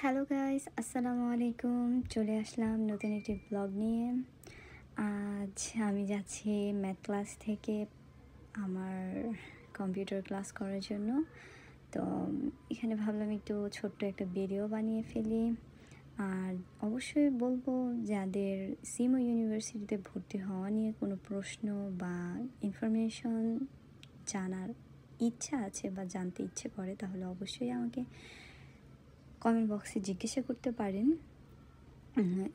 Hello guys, আসসালামু আলাইকুম। চলে আসলাম নতুন একটি ব্লগ নিয়ে। আজ আমি যাচ্ছি ম্যাথ ক্লাস থেকে আমার কম্পিউটার ক্লাস করার জন্য। তো এখানে ভাবলাম একটু ছোট্ট একটা ভিডিও বানিয়ে ফেলি। আর অবশ্যই বলবো, যাদের সিমো ইউনিভার্সিটিতে ভর্তি হওয়া নিয়ে কোনো প্রশ্ন বা ইনফরমেশন জানার ইচ্ছা আছে বা জানতে ইচ্ছে করে, তাহলে অবশ্যই আমাকে কমেন্ট বক্সে জিজ্ঞাসা করতে পারেন।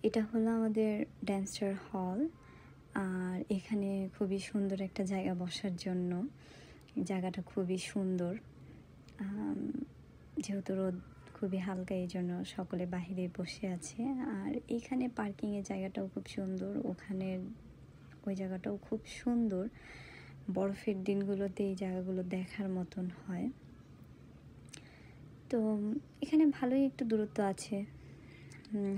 এটা হলো আমাদের ড্যান্সার হল। আর এখানে খুবই সুন্দর একটা জায়গা বসার জন্য। জায়গাটা খুবই সুন্দর। যেহেতু রোদ খুবই হালকা, এই জন্য সকলে বাহিরে বসে আছে। আর এখানে পার্কিংয়ের জায়গাটাও খুব সুন্দর, ওই জায়গাটাও খুব সুন্দর। বরফের দিনগুলোতে এই জায়গাগুলো দেখার মতন হয়। তো এখানে ভালোই একটু দূরত্ব আছে,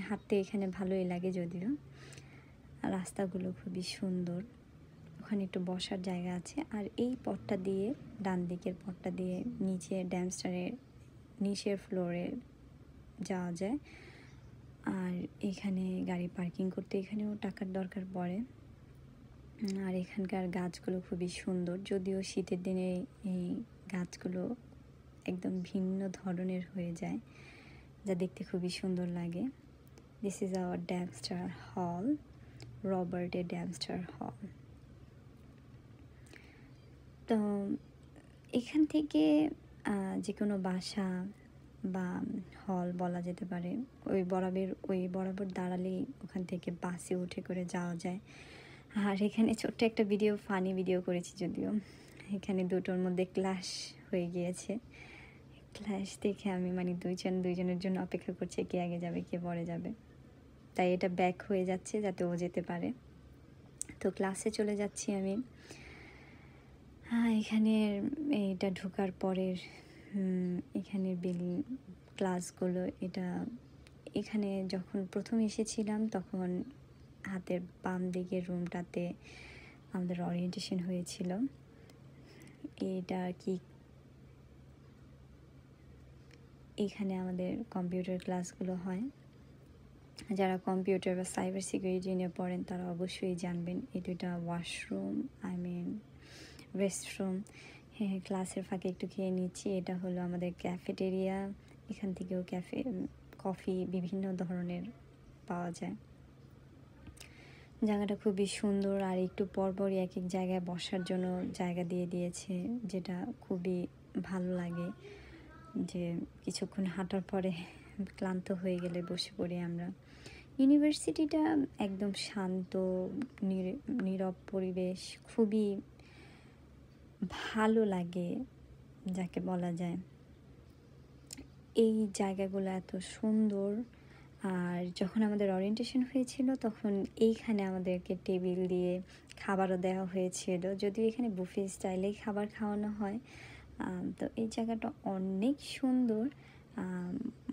হাঁটতে এখানে ভালোই লাগে। যদিও রাস্তাগুলো খুবই সুন্দর, ওখানে একটু বসার জায়গা আছে। আর এই পথটা দিয়ে, ডান দিকের পথটা দিয়ে নিচে ড্যান্সারের নিচের ফ্লোরে যাওয়া যায়। আর এখানে গাড়ি পার্কিং করতে এখানেও টাকার দরকার পড়ে। আর এখানকার গাছগুলো খুবই সুন্দর, যদিও শীতের দিনে এই গাছগুলো একদম ভিন্ন ধরনের হয়ে যায়, যা দেখতে খুবই সুন্দর লাগে। দিস ইজ আওয়ার ড্যান্সার হল, রবার্ট এ ড্যান্সার হল। তো এখান থেকে যে কোনো বাসা বা হল বলা যেতে পারে, ওই বরাবর দাঁড়ালেই ওখান থেকে বাসে উঠে করে যাওয়া যায়। আর এখানে ছোট্ট একটা ফানি ভিডিও করেছি, যদিও এখানে দুটোর মধ্যে ক্লাশ হয়ে গিয়েছে। ক্লাশ দেখে আমি দুইজনের জন্য অপেক্ষা করছে, কে আগে যাবে কে পরে যাবে। তাই এটা ব্যাক হয়ে যাচ্ছে যাতে ও যেতে পারে। তো ক্লাসে চলে যাচ্ছি আমি। এখানে এটা ঢোকার পরের এখানের ক্লাসগুলো, এখানে যখন প্রথম এসেছিলাম তখন হাতের বাম দিকের রুমটাতে আমাদের ওরিয়েন্টেশন হয়েছিল। এটা কি এখানে আমাদের কম্পিউটার ক্লাসগুলো হয়। যারা কম্পিউটার বা সাইবার সিকিউরিটি নিয়ে পড়েন তারা অবশ্যই জানবেন। এই দুটা ওয়াশরুম, রেস্টরুম। হ্যাঁ, ক্লাসের ফাঁকে একটু খেয়ে নিচ্ছি। এটা হলো আমাদের ক্যাফেটেরিয়া। এখান থেকেও কফি বিভিন্ন ধরনের পাওয়া যায়। জায়গাটা খুবই সুন্দর। আর একটু পরপরই এক এক জায়গায় বসার জন্য জায়গা দিয়ে দিয়েছে, যেটা খুবই ভালো লাগে। যে কিছুক্ষণ হাঁটার পরে ক্লান্ত হয়ে গেলে বসে পড়ি আমরা। ইউনিভার্সিটিটা একদম শান্ত, নীরব পরিবেশ, খুবই ভালো লাগে যাকে বলা যায়। এই জায়গাগুলো এত সুন্দর। আর যখন আমাদের ওরিয়েন্টেশন হয়েছিল তখন এইখানে আমাদেরকে টেবিল দিয়ে খাবারও দেওয়া হয়েছিল, যদিও এখানে বুফে স্টাইলেই খাবার খাওয়ানো হয়। তো এই জায়গাটা অনেক সুন্দর,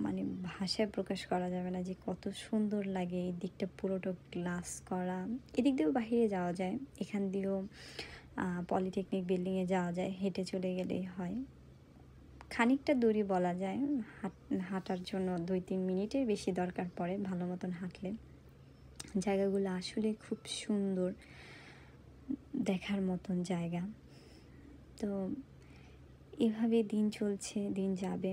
মানে ভাষায় প্রকাশ করা যাবে না যে কত সুন্দর লাগে। এই দিকটা পুরোটা গ্লাস করা। এদিক দিয়েও বাহিরে যাওয়া যায়, এখান দিয়েও পলিটেকনিক বিল্ডিংয়ে যাওয়া যায়, হেঁটে চলে গেলেই হয়। খানিকটা দূরই বলা যায়, হাঁটার জন্য 2-3 মিনিটের বেশি দরকার পড়ে ভালো মতন হাঁটলে। জায়গাগুলো আসলে খুব সুন্দর, দেখার মতন জায়গা। তো এভাবে দিন চলছে, দিন যাবে।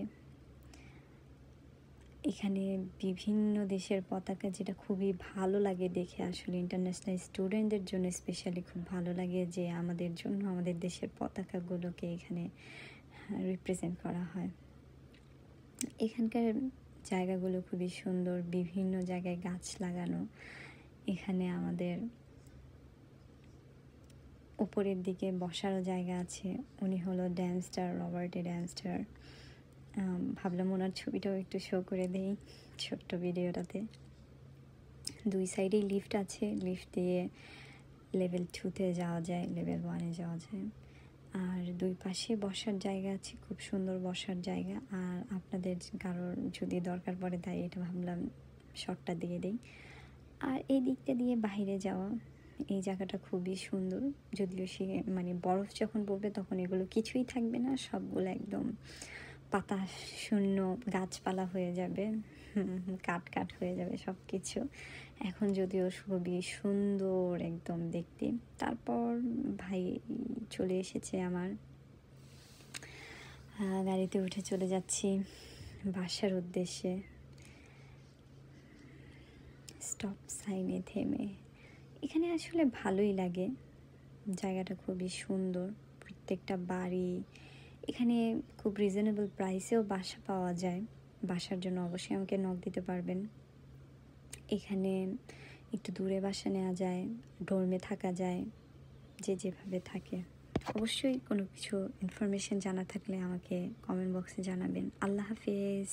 এখানে বিভিন্ন দেশের পতাকা, যেটা খুবই ভালো লাগে দেখে। আসলে ইন্টারন্যাশনাল স্টুডেন্টদের জন্য স্পেশালি খুব ভালো লাগে যে আমাদের জন্য আমাদের দেশের পতাকাগুলোকে এখানে রিপ্রেজেন্ট করা হয়। এখানকার জায়গাগুলো খুবই সুন্দর, বিভিন্ন জায়গায় গাছ লাগানো। এখানে আমাদের উপরের দিকে বসারও জায়গা আছে। উনি হলো ড্যান্সার, রবার্ট এ ড্যান্সার। ভাবলাম ওনার ছবিটাও একটু শো করে দেই ছোট্ট ভিডিওটাতে। 2 সাইডেই লিফট আছে, লিফট দিয়ে লেভেল 2-তে যাওয়া যায়, লেভেল 1-এ যাওয়া যায়। আর 2 পাশে বসার জায়গা আছে, খুব সুন্দর বসার জায়গা। আর আপনাদের কারোর যদি দরকার পড়ে, তাই এটা ভাবলাম শর্টটা দিয়ে দেই। আর এই দিকটা দিয়ে বাইরে যাওয়া, এই জায়গাটা খুবই সুন্দর। যদিও বরফ যখন পড়বে তখন এগুলো কিছুই থাকবে না, সবগুলো একদম পাতা শূন্য গাছপালা হয়ে যাবে, কাঠ হয়ে যাবে সব কিছু। এখন যদিও খুবই সুন্দর একদম দেখতে। তারপর ভাই চলে এসেছে আমার, গাড়িতে উঠে চলে যাচ্ছি বাসার উদ্দেশ্যে। স্টপ সাইনে থেমে, এখানে আসলে ভালোই লাগে, জায়গাটা খুবই সুন্দর। প্রত্যেকটা বাড়ি এখানে খুব রিজনেবল প্রাইসেও বাসা পাওয়া যায়। বাসার জন্য অবশ্যই আমাকে নক দিতে পারবেন। এখানে একটু দূরে বাসা নেওয়া যায়, ডোরমে থাকা যায়, যে যেভাবে থাকে। অবশ্যই কোনো কিছু ইনফরমেশন জানা থাকলে আমাকে কমেন্ট বক্সে জানাবেন। আল্লাহ হাফেজ।